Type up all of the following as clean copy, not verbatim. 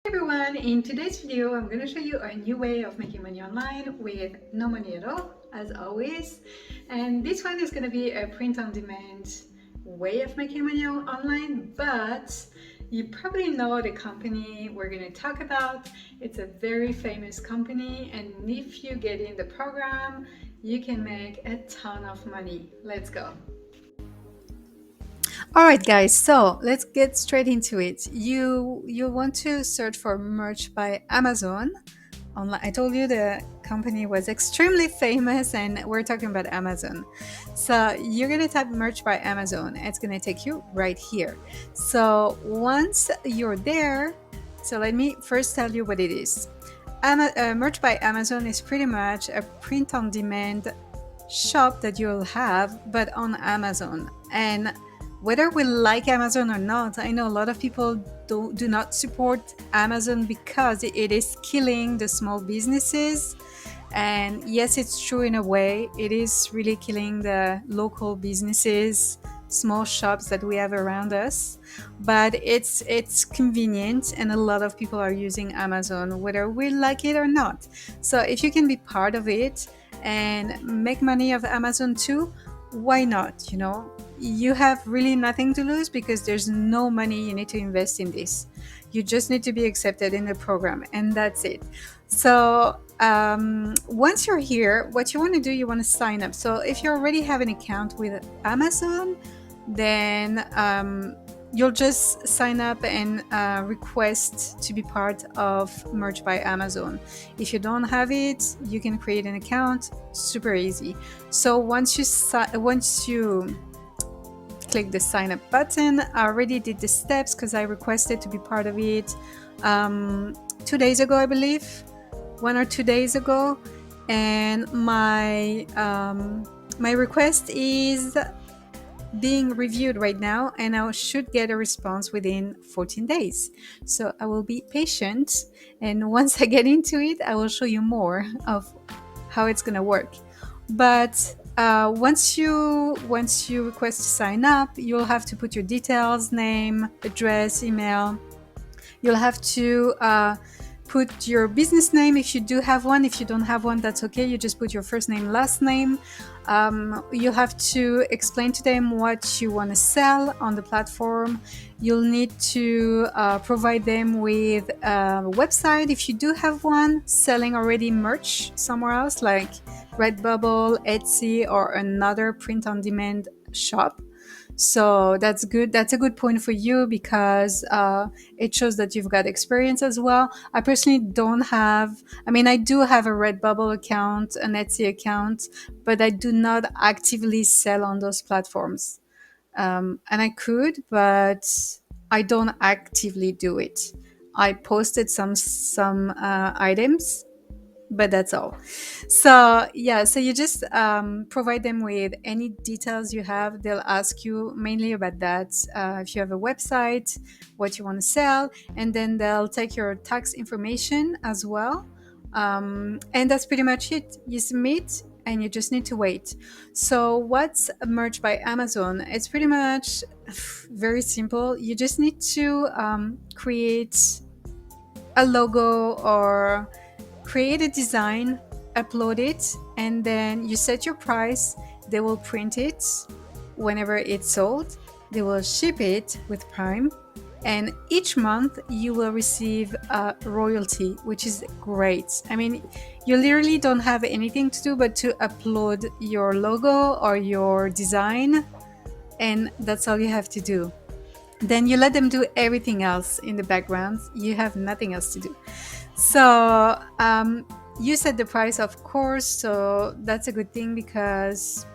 Everyone, in today's video I'm going to show you a new way of making money online with no money at all, as always. And this one is going to be a print on demand way of making money online, but you probably know the company we're going to talk about. It's a very famous company, and if you get in the program you can make a ton of money. Let's go. All right, guys, so let's get straight into it. You want to search for merch by Amazon online. I told you the company was extremely famous, and we're talking about Amazon. So you're gonna type merch by Amazon. It's gonna take you right here. So once you're there, so let me first tell you what it is. Merch by Amazon is pretty much a print-on-demand shop that you'll have, but on Amazon. And whether we like Amazon or not, I know a lot of people do not support Amazon because it is killing the small businesses. And yes, it's true in a way. It is really killing the local businesses, small shops that we have around us. But it's convenient, and a lot of people are using Amazon, whether we like it or not. So if you can be part of it and make money of Amazon too, why not? You have really nothing to lose because there's no money you need to invest in this. You just need to be accepted in the program, and that's it. So once you're here, what you want to do, you want to sign up. So if you already have an account with Amazon, then you'll just sign up and request to be part of Merch by Amazon. If you don't have it, you can create an account. Super easy. So once you click the sign up button, I already did the steps because I requested to be part of it 2 days ago, I believe, 1 or 2 days ago, and my request is being reviewed right now, and I should get a response within 14 days. So I will be patient, and once I get into it, I will show you more of how it's gonna work. But once you request to sign up, you'll have to put your details: name, address, email. You'll have to put your business name if you do have one. If you don't have one, that's okay. You just put your first name, last name. You have to explain to them what you want to sell on the platform. You'll need to provide them with a website if you do have one, selling already merch somewhere else like Redbubble, Etsy, or another print-on-demand shop. So that's good. That's a good point for you because it shows that you've got experience as well. I personally don't have, I do have a Redbubble account, an Etsy account, but I do not actively sell on those platforms. And I could, but I don't actively do it. I posted some items, but that's all. So yeah, so you just provide them with any details you have. They'll ask you mainly about that. If you have a website, what you want to sell, and then they'll take your tax information as well. And that's pretty much it. You submit and you just need to wait. So what's Merch by Amazon? It's pretty much very simple. You just need to create a logo or create a design, upload it, and then you set your price. They will print it whenever it's sold. They will ship it with Prime, and each month you will receive a royalty, which is great. You literally don't have anything to do but to upload your logo or your design, and that's all you have to do. Then you let them do everything else in the background. You have nothing else to do. So you set the price, of course, so that's a good thing because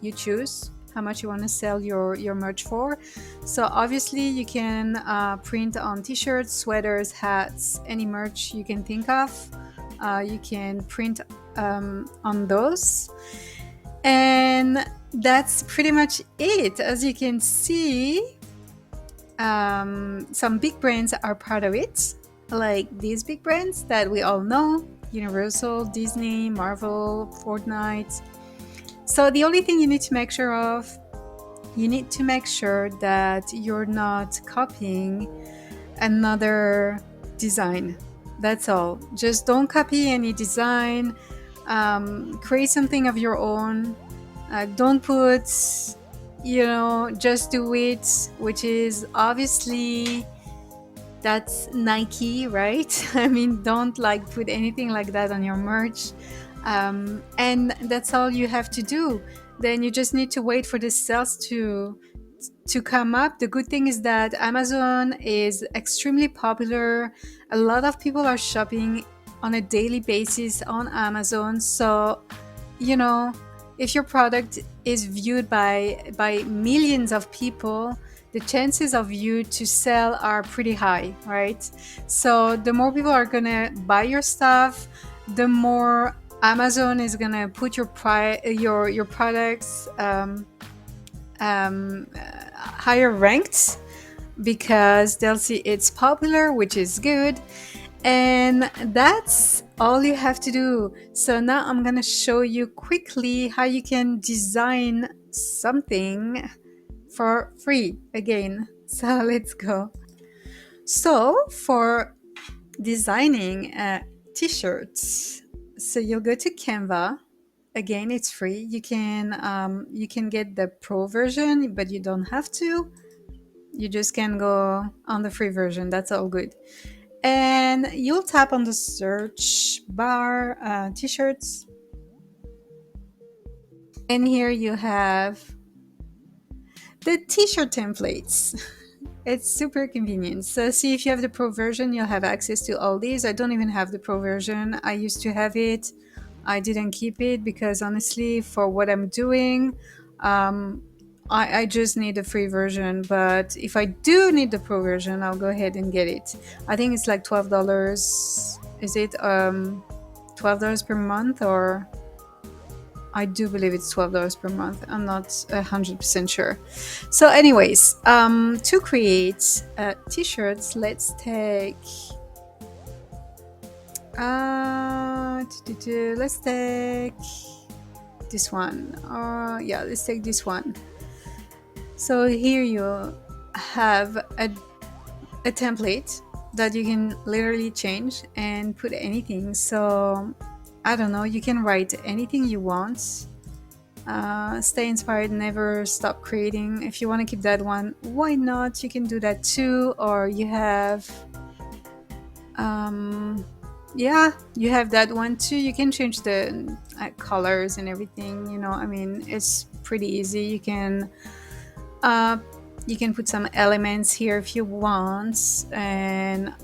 you choose how much you want to sell your merch for. So obviously you can print on t-shirts, sweaters, hats, any merch you can think of. You can print on those, and that's pretty much it. As you can see, some big brands are part of it, like these big brands that we all know: Universal, Disney, Marvel, Fortnite. So the only thing you need to make sure of, you need to make sure that you're not copying another design. That's all. Just don't copy any design. Create something of your own. Don't put, just do it, which is obviously that's Nike, right? I mean, don't like put anything like that on your merch. And that's all you have to do. Then you just need to wait for the sales to come up. The good thing is that Amazon is extremely popular. A lot of people are shopping on a daily basis on Amazon. So, you know, if your product is viewed by millions of people, the chances of you to sell are pretty high, right? So the more people are gonna buy your stuff, the more Amazon is gonna put your products higher ranked, because they'll see it's popular, which is good. And that's all you have to do. So now I'm gonna show you quickly how you can design something for free again. So let's go. So for designing t-shirts, so you'll go to Canva. Again, it's free. You can get the pro version, but you don't have to. You just can go on the free version. That's all good. And you'll tap on the search bar, t-shirts, and here you have the t-shirt templates. It's super convenient. So see, if you have the pro version, you'll have access to all these. I don't even have the pro version. I used to have it. I didn't keep it because honestly, for what I'm doing, um, I just need the free version. But if I do need the pro version, I'll go ahead and get it. I think it's like $12. Is it $12 per month, or I do believe it's $12 per month. I'm not 100% sure. So, anyways, to create t-shirts, let's take let's take this one. Yeah, let's take this one. So here you have a template that you can literally change and put anything. So I don't know, you can write anything you want. Stay inspired, never stop creating. If you want to keep that one, why not? You can do that too. Or you have yeah, you have that one too. You can change the colors and everything, I mean, it's pretty easy. Uh, you can put some elements here if you want. And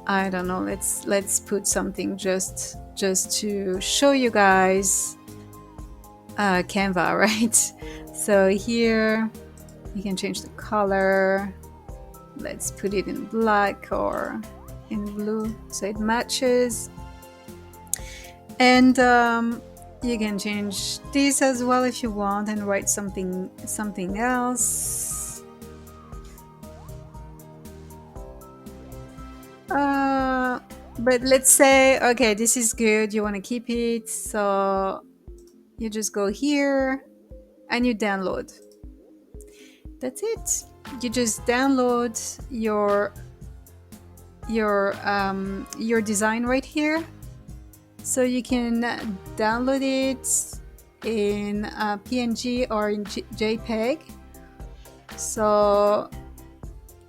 I don't know, let's put something just to show you guys Canva, right? So here you can change the color. Let's put it in black or in blue so it matches. And you can change this as well if you want and write something else. But let's say, okay, this is good, you want to keep it, so you just go here and you download. That's it. You just download your design right here. So you can download it in PNG or in JPEG. So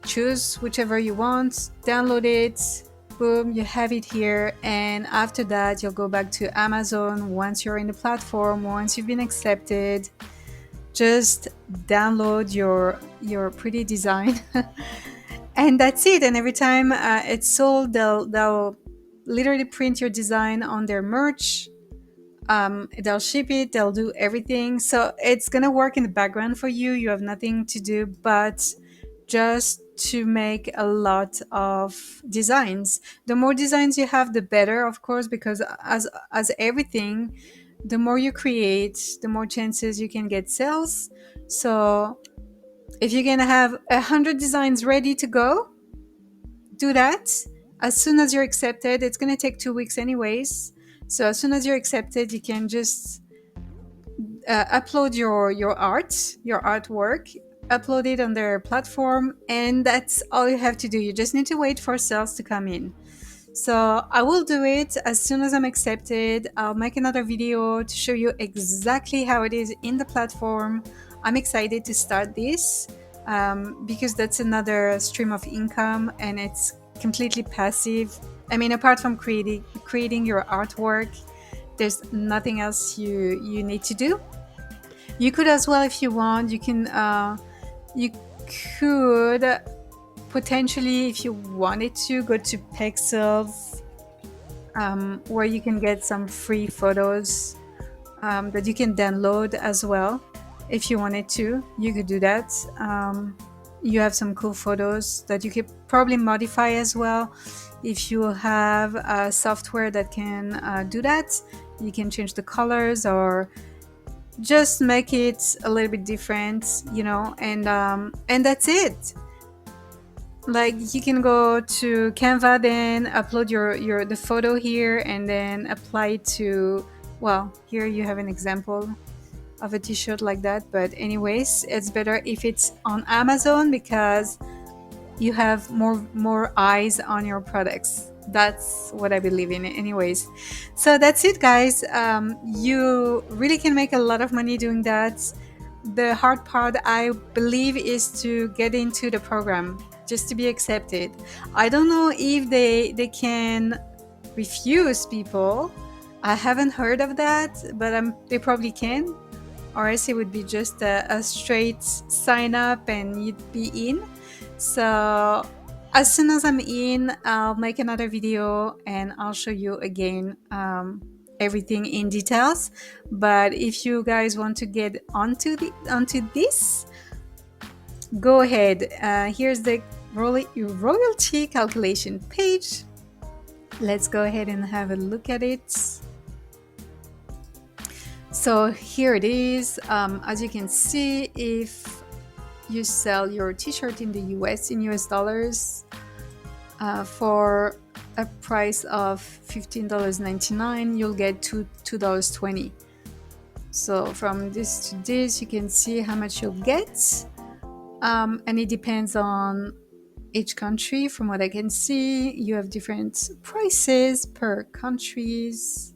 choose whichever you want, download it, boom, you have it here. And after that, you'll go back to Amazon. Once you're in the platform, once you've been accepted, just download your pretty design and that's it. And every time it's sold, they'll literally print your design on their merch. They'll ship it, they'll do everything. So it's gonna work in the background for you. You have nothing to do but just to make a lot of designs. The more designs you have, the better, of course, because as everything, the more you create, the more chances you can get sales. So if you're gonna have 100 designs ready to go, do that. As soon as you're accepted, it's gonna take 2 weeks anyways. So as soon as you're accepted, you can just upload your artwork upload it on their platform, and that's all you have to do. You just need to wait for sales to come in. So I will do it as soon as I'm accepted. I'll make another video to show you exactly how it is in the platform. I'm excited to start this because that's another stream of income, and it's completely passive. I mean, apart from creating your artwork, there's nothing else you need to do. You could as well, if you want, you could potentially, if you wanted to, go to Pexels, where you can get some free photos that you can download as well. If you wanted to, you could do that. You have some cool photos that you could probably modify as well. If you have a software that can do that, you can change the colors or just make it a little bit different, you know, and that's it. Like, you can go to Canva, then upload the photo here, and then apply it to, well, here you have an example of a t-shirt like that. But anyways, it's better if it's on Amazon because you have more eyes on your products. That's what I believe in anyways. So that's it, guys. You really can make a lot of money doing that. The hard part, I believe, is to get into the program, just to be accepted. I don't know if they can refuse people. I haven't heard of that, but they probably can, or else it would be just a straight sign up and you'd be in. So as soon as I'm in, I'll make another video and I'll show you again everything in details. But if you guys want to get onto this, go ahead. Here's the royalty calculation page. Let's go ahead and have a look at it. So here it is. As you can see, if you sell your t-shirt in the US in US dollars for a price of $15.99, you'll get $2.20. So from this to this, you can see how much you'll get, and it depends on each country. From what I can see, you have different prices per countries.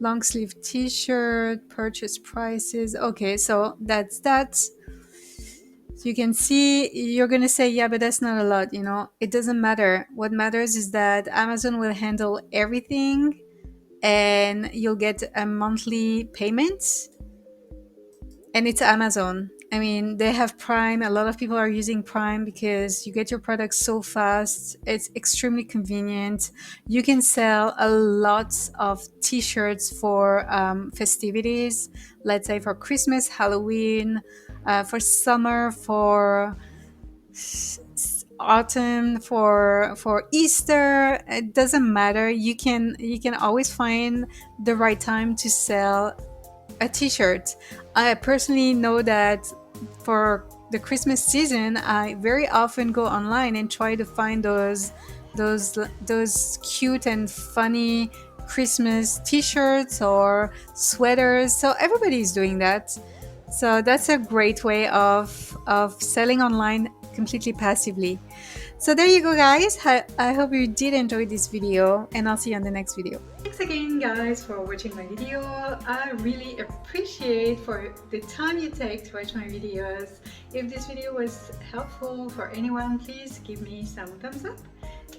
Long sleeve t-shirt, purchase prices. Okay, so that's that. So you can see, you're gonna say, yeah, but that's not a lot, you know. It doesn't matter. What matters is that Amazon will handle everything and you'll get a monthly payment. And it's Amazon. I mean, they have Prime. A lot of people are using Prime because you get your products so fast. It's extremely convenient. You can sell a lot of t-shirts for festivities, let's say for Christmas, Halloween, for summer, for autumn, for Easter. It doesn't matter. You can always find the right time to sell a t-shirt. I personally know that for the Christmas season, I very often go online and try to find those cute and funny Christmas t-shirts or sweaters. So everybody's doing that. So that's a great way of selling online completely passively. So there you go, guys. I hope you did enjoy this video, and I'll see you on the next video. Thanks again, guys, for watching my video. I really appreciate for the time you take to watch my videos. If this video was helpful for anyone, please give me some thumbs up.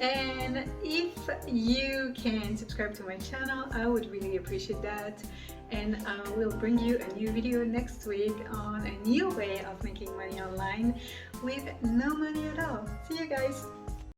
And if you can subscribe to my channel, I would really appreciate that. And I will bring you a new video next week on a new way of making money online with no money at all. See you guys!